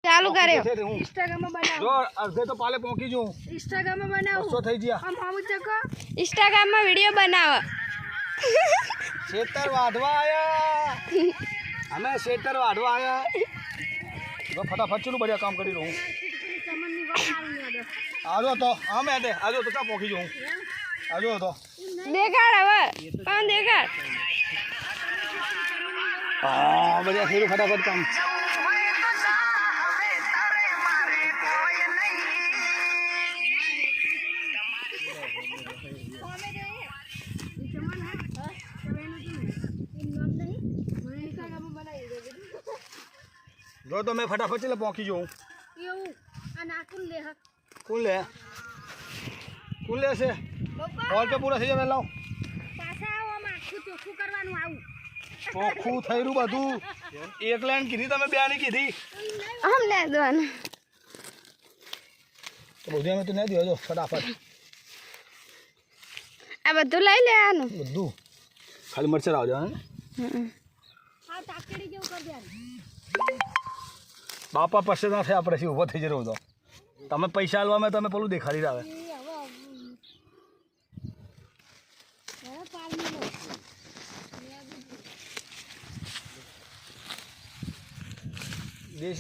ચાલુ કર્યો इंस्टाग्राम में बनाओ जो अर्धे तो पाले पहुंची जू इंस्टाग्राम में बनाओ 200 થઈ ગયા हम चको इंस्टाग्राम में वीडियो बनाव शेतर वाढवा आया हमें शेतर वाढवा आया तो फटाफट चलो बढ़िया काम करी रहूं आजो तो हम दे आजो तो क्या पहुंची जू आजो तो देखाड़ હવે કોણ દેખાડ हां बढ़िया फिर फटाफट काम जो तो मैं फटाफट चले पहुंची जाऊं એવું આ નાકુલ લે હક कौन ले से और पे पूरा થઈ જાય લાવ પાછા આવો આમ આખું ચોખ્ખું કરવાનું આવું ચોખ્ખું થઈરું બધું એક લાઈન કીધી તમે બે ની કીધી આમ લે દોન તો બધું અમે તો નહીં દીધો ફટાફટ આ બધું લઈ લેવાનું બધું ખાલી મરચા આવજો હા તાકેડી જેવું કરી દેવાનું બાપા પાસે ના થાય આપણે ઊભો થઈ જરો તો તમે પૈસા આલવામાં તમે પેલું દેખાડી આવે દેશી